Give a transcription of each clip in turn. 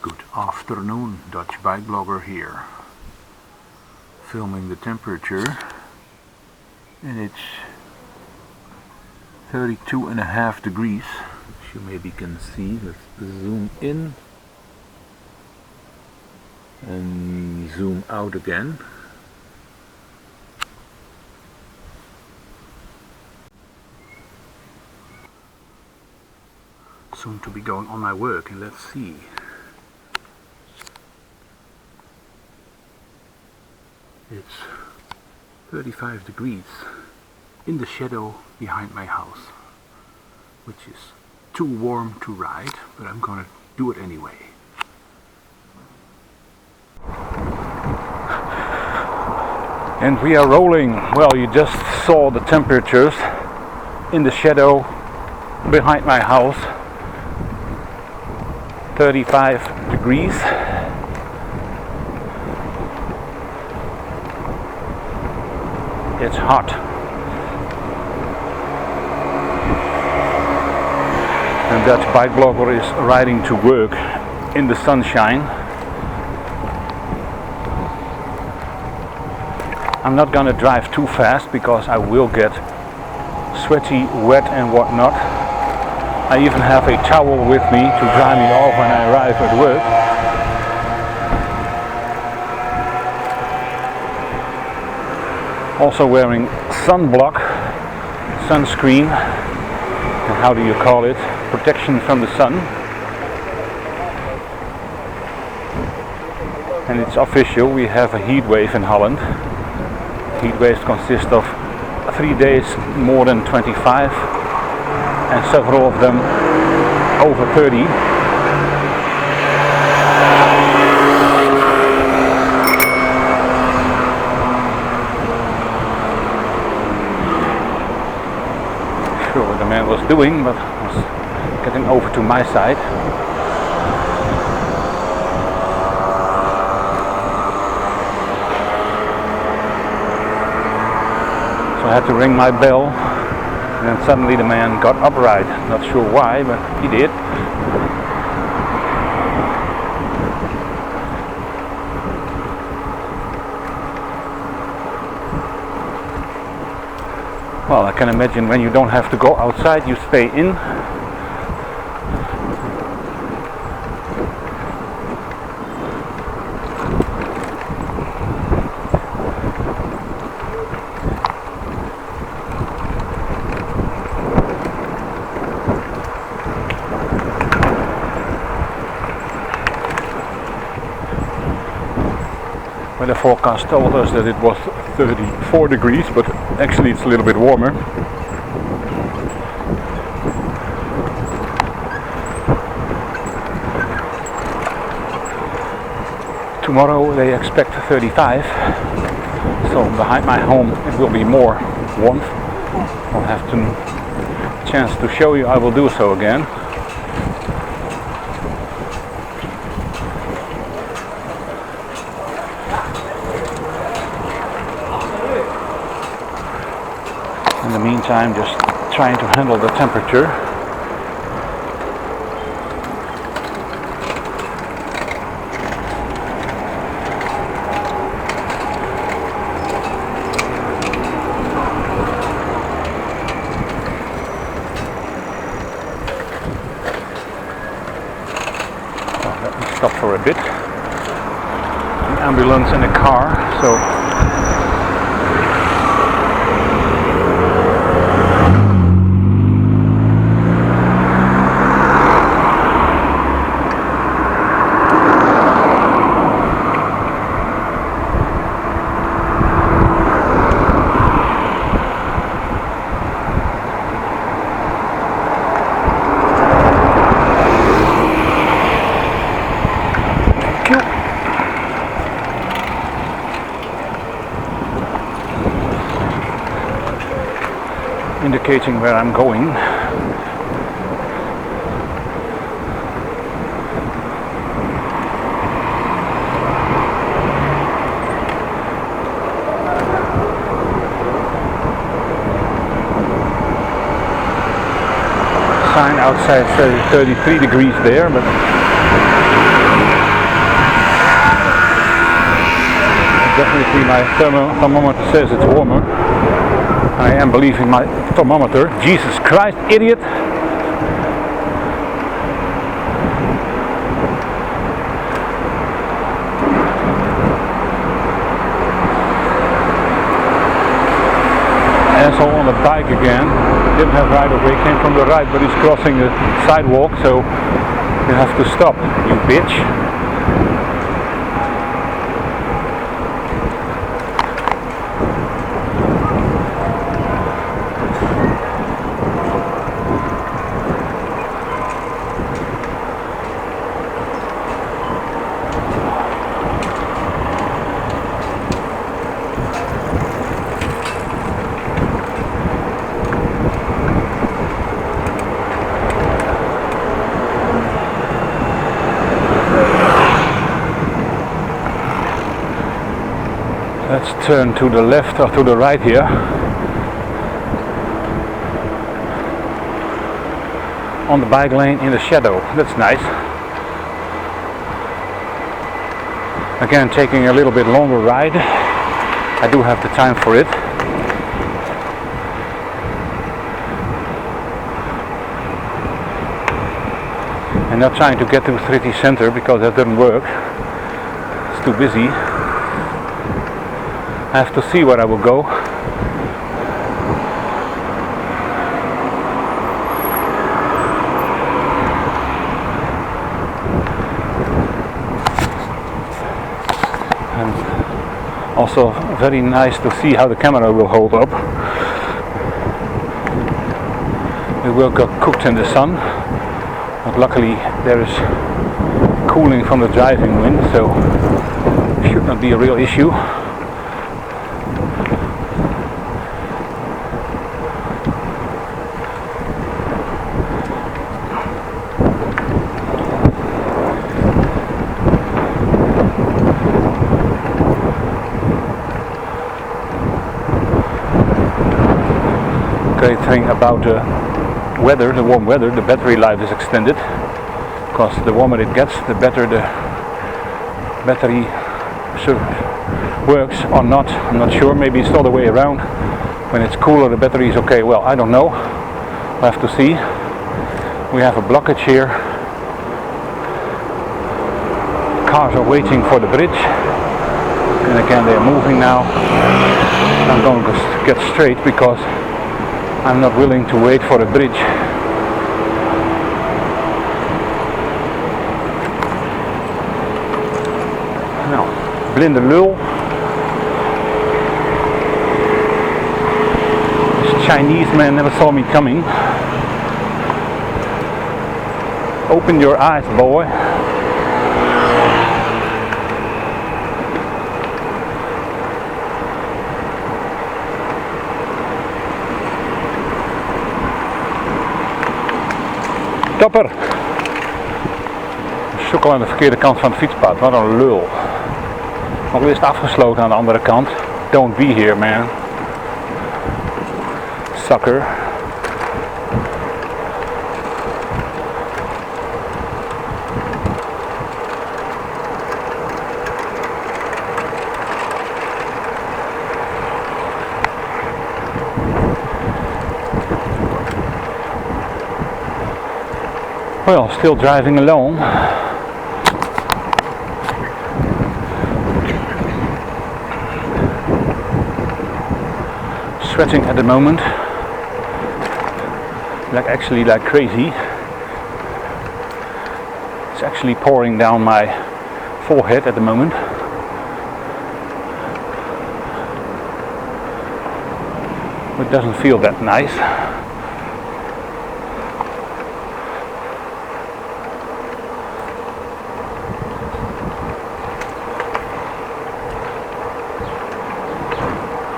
good afternoon, Dutch bike blogger here, filming the temperature, and it's 32.5 degrees, as you maybe can see. Let's zoom in and zoom out again. Soon to be going on my work, and let's see. It's 35 degrees in the shadow behind my house, which is too warm to ride, but I'm gonna do it anyway. And we are rolling. Well, you just saw the temperatures in the shadow behind my house. 35 degrees. It's hot. And Dutch bike blogger is riding to work in the sunshine. I'm not gonna drive too fast because I will get sweaty, wet and whatnot. I even have a towel with me to dry me off when I arrive at work. Also wearing sunblock, sunscreen, and how do you call it? Protection from the sun. And it's official, we have a heat wave in Holland. Heat waves consist of 3 days more than 25 and several of them over 30. Sure what the man was doing, but was getting over to my side. So I had to ring my bell, and then suddenly the man got upright. Not sure why, but he did. Well, I can imagine when you don't have to go outside, you stay in. Well, the forecast told us that it was 34 degrees, but actually it's a little bit warmer. Tomorrow they expect 35, so behind my home it will be more warmth. I'll have a chance to show you, I will do so again. In the meantime, just trying to handle the temperature. Well, let me stop for a bit. An ambulance and a car, so indicating where I'm going. Sign outside says 33 degrees there, but Definitely my thermometer says it's warmer. I am believing my thermometer. Jesus Christ, idiot! Asshole on the bike again. Didn't have right of way, came from the right, but he's crossing the sidewalk, so you have to stop, you bitch. Let's turn to the left or to the right here. On the bike lane in the shadow. That's nice. Again, taking a little bit longer ride. I do have the time for it. And not trying to get to city center because that doesn't work. It's too busy. I have to see where I will go. And also very nice to see how the camera will hold up. It will get cooked in the sun, but luckily there is cooling from the driving wind, so it should not be a real issue. Great thing about the weather, the warm weather, the battery life is extended, because the warmer it gets, the better the battery works or not. I'm not sure, maybe it's the other way around. When it's cooler the battery is okay. Well, I don't know, we'll have to see. We have a blockage here. Cars are waiting for the bridge, and again they are moving now. I'm going to get straight because I'm not willing to wait for a bridge. Nou, blinde lul. This Chinese man never saw me coming. Open your eyes, boy. Topper! Sukkel aan de verkeerde kant van het fietspad, wat een lul. Nog is het afgesloten aan de andere kant. Don't be here, man. Sucker. Well, still driving alone. Sweating at the moment. Like crazy. It's actually pouring down my forehead at the moment. It doesn't feel that nice.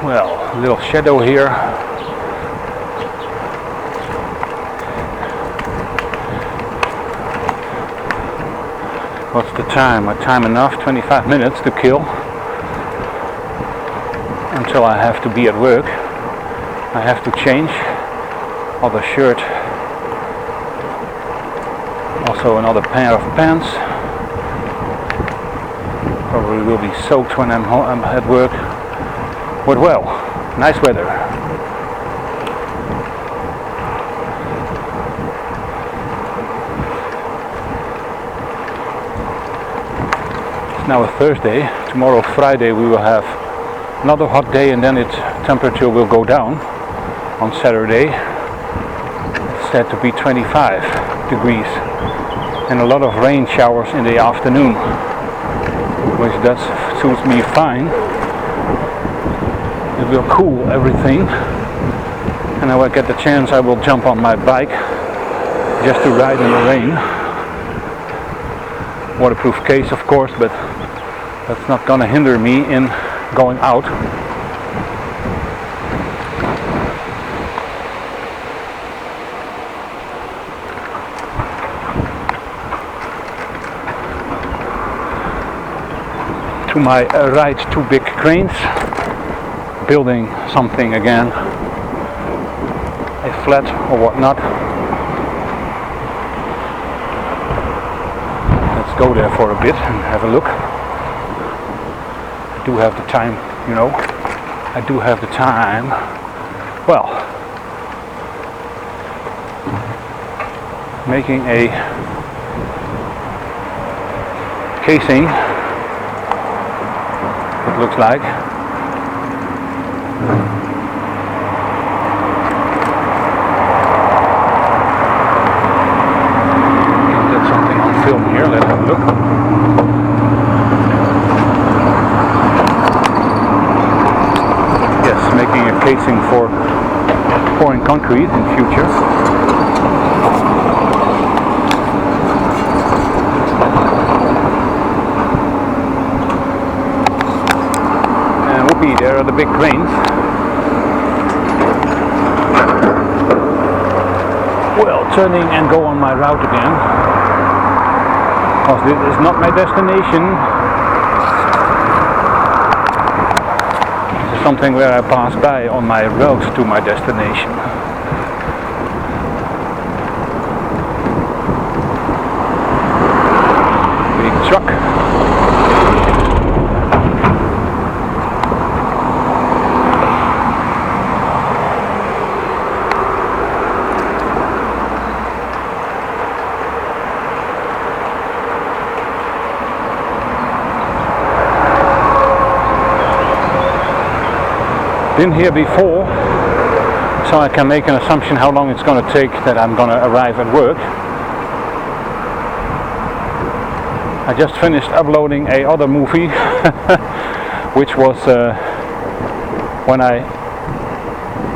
Well, a little shadow here. What's the time? Time enough? 25 minutes to kill until I have to be at work. I have to change other shirt, also another pair of pants, probably will be soaked when I'm at work. But well, nice weather. It's now a Thursday. Tomorrow, Friday, we will have another hot day, and then its temperature will go down. On Saturday, it's said to be 25 degrees and a lot of rain showers in the afternoon, which does suits me fine. It will cool everything, and when I get the chance I will jump on my bike just to ride in the rain. Waterproof case, of course, but that's not gonna hinder me in going out. To my right, two big cranes building something again, a flat or whatnot. Let's go there for a bit and have a look. I do have the time, you know. I do have the time. Well, making a casing, it looks like. Get something on film here, let's have a look. Yes, making a casing for pouring concrete in future. There are the big cranes. Well, turning and go on my route again, because this is not my destination. This is something where I pass by on my route to my destination. Big truck. Been here before, so I can make an assumption how long it's going to take that I'm going to arrive at work. I just finished uploading a other movie, which was when I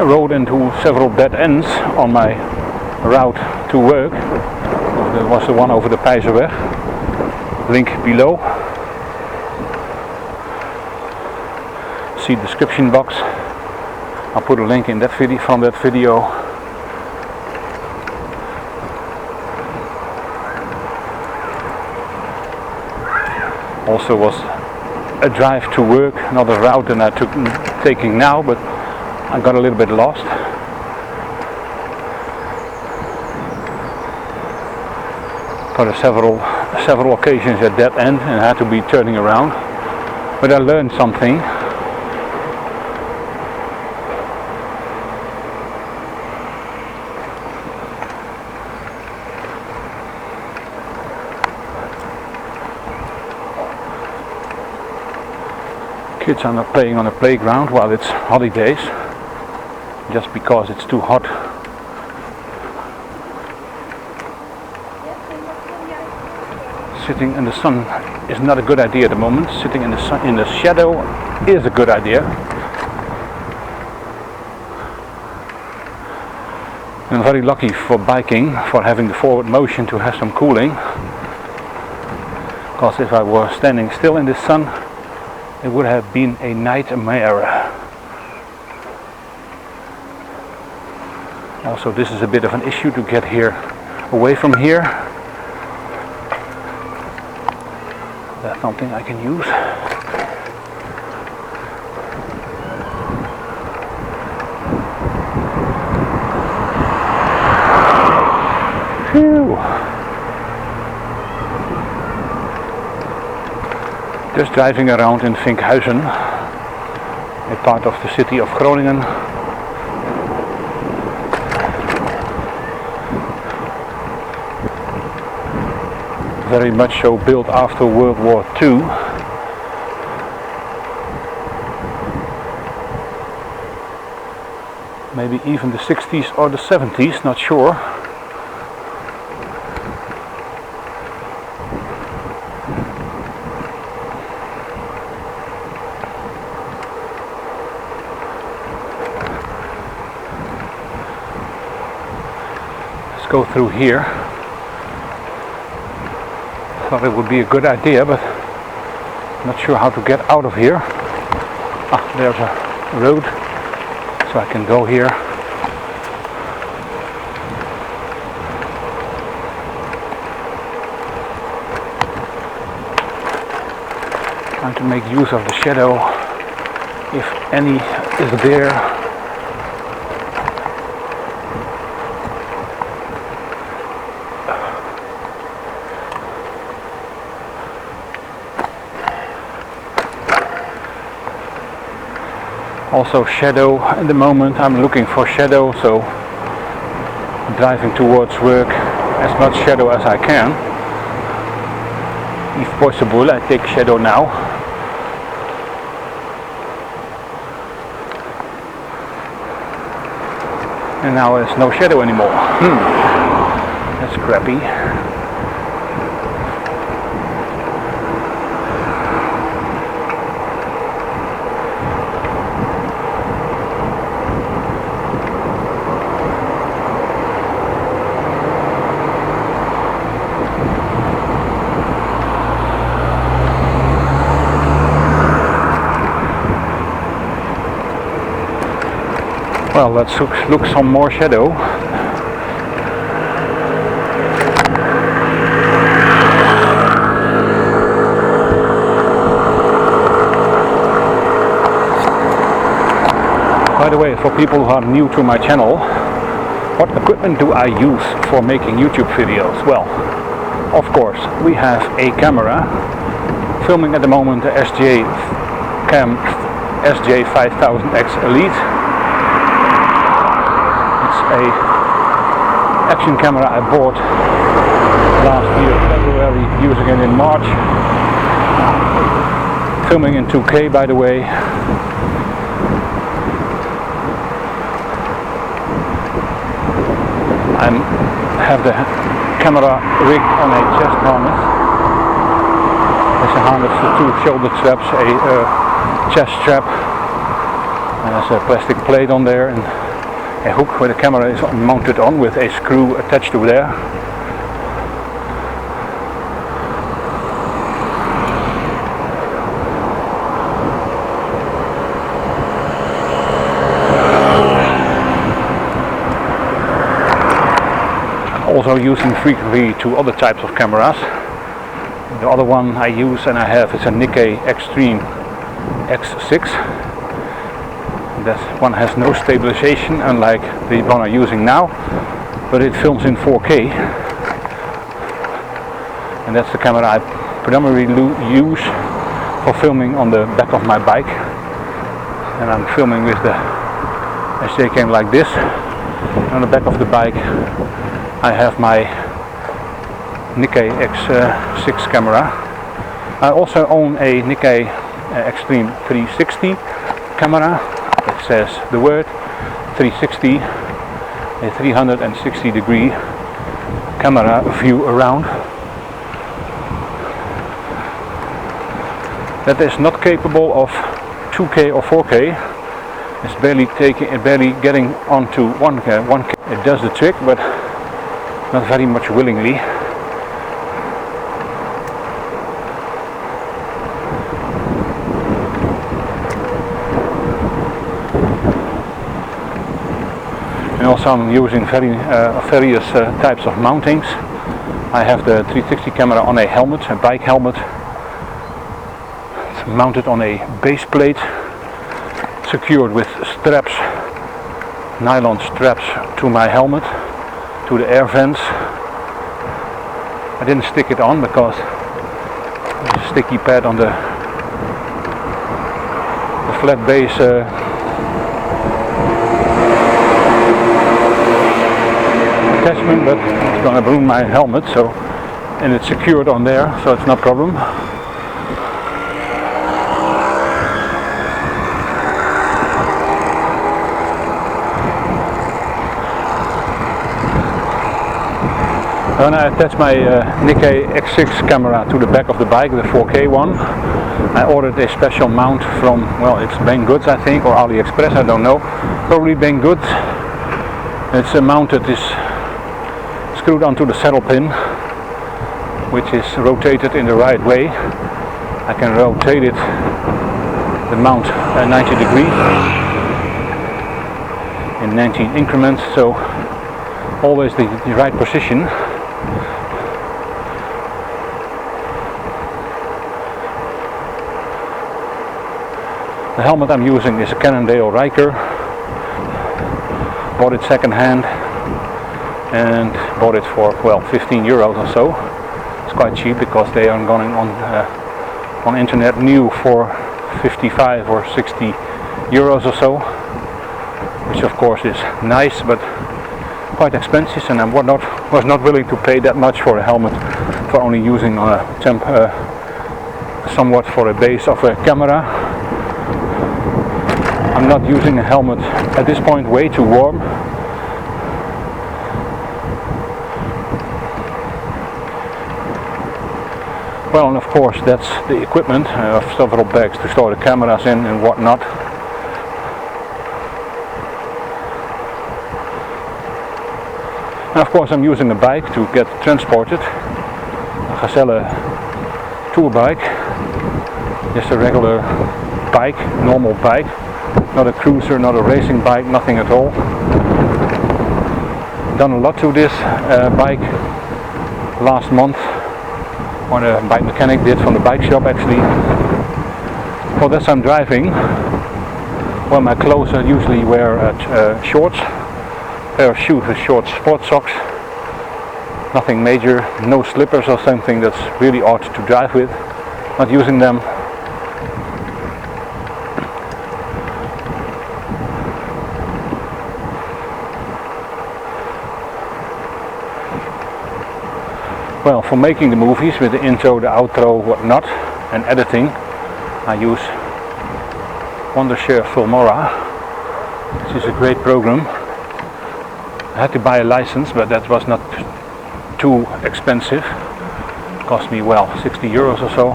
rode into several dead ends on my route to work. That was the one over the Pijzerweg. Link below. See description box. I'll put a link in that video from that video. Also was a drive to work, not a route that I'm taking now, but I got a little bit lost. Got several occasions at that end and had to be turning around, but I learned something. Kids are not playing on a playground while it's holidays, just because it's too hot. Sitting in the sun is not a good idea at the moment. Sitting in the sun, in the shadow, is a good idea. I'm very lucky for biking, for having the forward motion to have some cooling. Because if I were standing still in the sun, it would have been a nightmare. Also, this is a bit of an issue to get here, away from here. That's something I can use. Phew. Just driving around in Fietsen, a part of the city of Groningen. Very much so built after World War II. Maybe even the 60s or the 70s, not sure. Let's go through here. Thought it would be a good idea, but not sure how to get out of here. Ah, there's a road, so I can go here. Trying to make use of the shadow, if any is there. Also shadow at the moment. I'm looking for shadow, so I'm driving towards work as much shadow as I can. If possible, I take shadow now. And now there's no shadow anymore. That's crappy. Well, let's look some more shadow. By the way, for people who are new to my channel, what equipment do I use for making YouTube videos? Well, of course, we have a camera. Filming at the moment the SJ5000X Elite. A action camera I bought last year February, using it in March. Filming in 2K, by the way. I have the camera rigged on a chest harness. There's a harness for 2 shoulder straps, a chest strap, and there's a plastic plate on there, and a hook where the camera is mounted on with a screw attached to there. Also using frequently 2 other types of cameras. The other one I use and I have is a Nikon Extreme X6. That one has no stabilization, unlike the one I'm using now, but it films in 4K. And that's the camera I predominantly use for filming on the back of my bike. And I'm filming with the SD cam like this. On the back of the bike I have my Nikon X6 camera. I also own a Nikon Extreme 360 camera. It says the word 360, a 360 degree camera view around. That is not capable of 2K or 4K. It's barely getting onto 1K. It does the trick, but not very much willingly. And also I'm using various types of mountings. I have the 360 camera on a helmet, a bike helmet. It's mounted on a base plate, secured with straps, nylon straps to my helmet, to the air vents. I didn't stick it on because there's a sticky pad on the flat base attachment, but it's gonna ruin my helmet, so, and it's secured on there, so it's no problem. When I attach my Nikkei X6 camera to the back of the bike, the 4K one, I ordered a special mount from, well, it's Banggood I think, or AliExpress, I don't know, probably Banggood. It's mounted, is screwed onto the saddle pin, which is rotated in the right way. I can rotate it, the mount 90 degrees in 19 increments, so always the right position. The helmet I'm using is a Cannondale Riker. Bought it second hand and bought it for, well, 15 euros or so. It's quite cheap because they are going on internet new for 55 or 60 euros or so, which of course is nice but quite expensive, and I was not willing to pay that much for a helmet for only using somewhat for a base of a camera. I'm not using a helmet at this point, way too warm. Well, and of course that's the equipment. I have several bags to store the cameras in and whatnot. And of course I'm using a bike to get transported. A Gazelle tour bike. Just a regular bike, normal bike. Not a cruiser, not a racing bike, nothing at all. Done a lot to this bike last month. Or the bike mechanic did from the bike shop actually. Well, that's I'm driving. Well, my clothes I usually wear shorts. Pair of shoes with short sport socks. Nothing major, no slippers or something that's really odd to drive with. Not using them. Well, for making the movies with the intro, the outro, whatnot, and editing, I use Wondershare Filmora, which is a great program. I had to buy a license, but that was not too expensive. It cost me, well, 60 euros or so.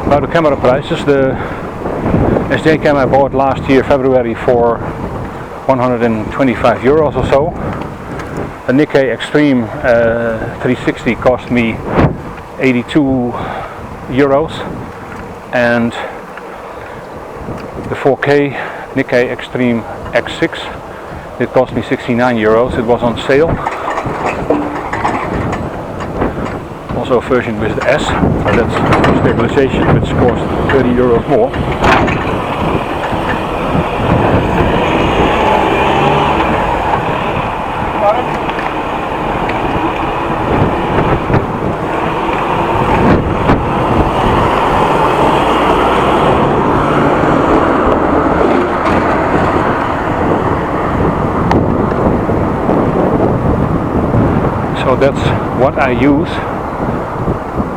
Now the camera prices, the SD cam I bought last year February for 125 euros or so. The Nikkei Extreme 360 cost me 82 euros, and the 4K Nikkei Extreme X6, it cost me 69 euros. It was on sale. Also a version with the S, so that's stabilization, which cost 30 euros more. So that's what I use,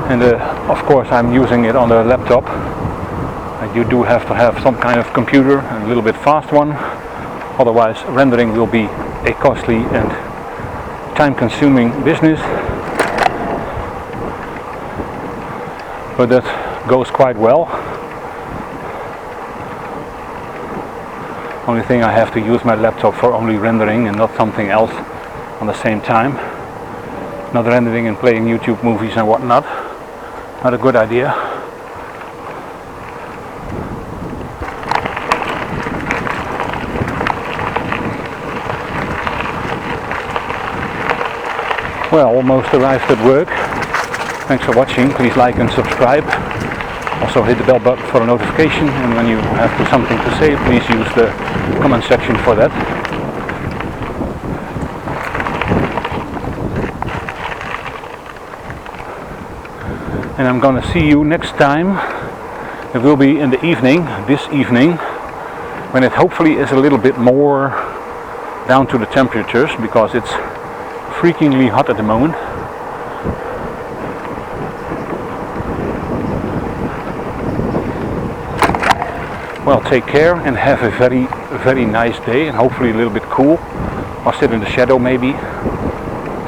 and of course I'm using it on the laptop. You do have to have some kind of computer, a little bit fast one, otherwise rendering will be a costly and time-consuming business. But that goes quite well. Only thing I have to use my laptop for only rendering and not something else on the same time. Not rendering and playing YouTube movies and whatnot. Not a good idea. Well, almost arrived at work. Thanks for watching. Please like and subscribe. Also hit the bell button for a notification, and when you have something to say, please use the comment section for that. And I'm gonna see you next time It will be in the evening, this evening, when it hopefully is a little bit more down to the temperatures, because it's freakingly hot at the moment. Well, take care and have a very, very nice day, and hopefully a little bit cool. I'll sit in the shadow maybe.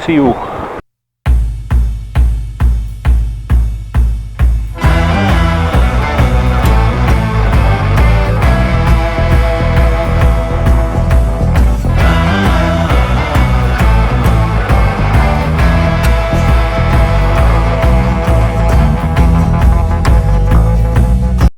See you.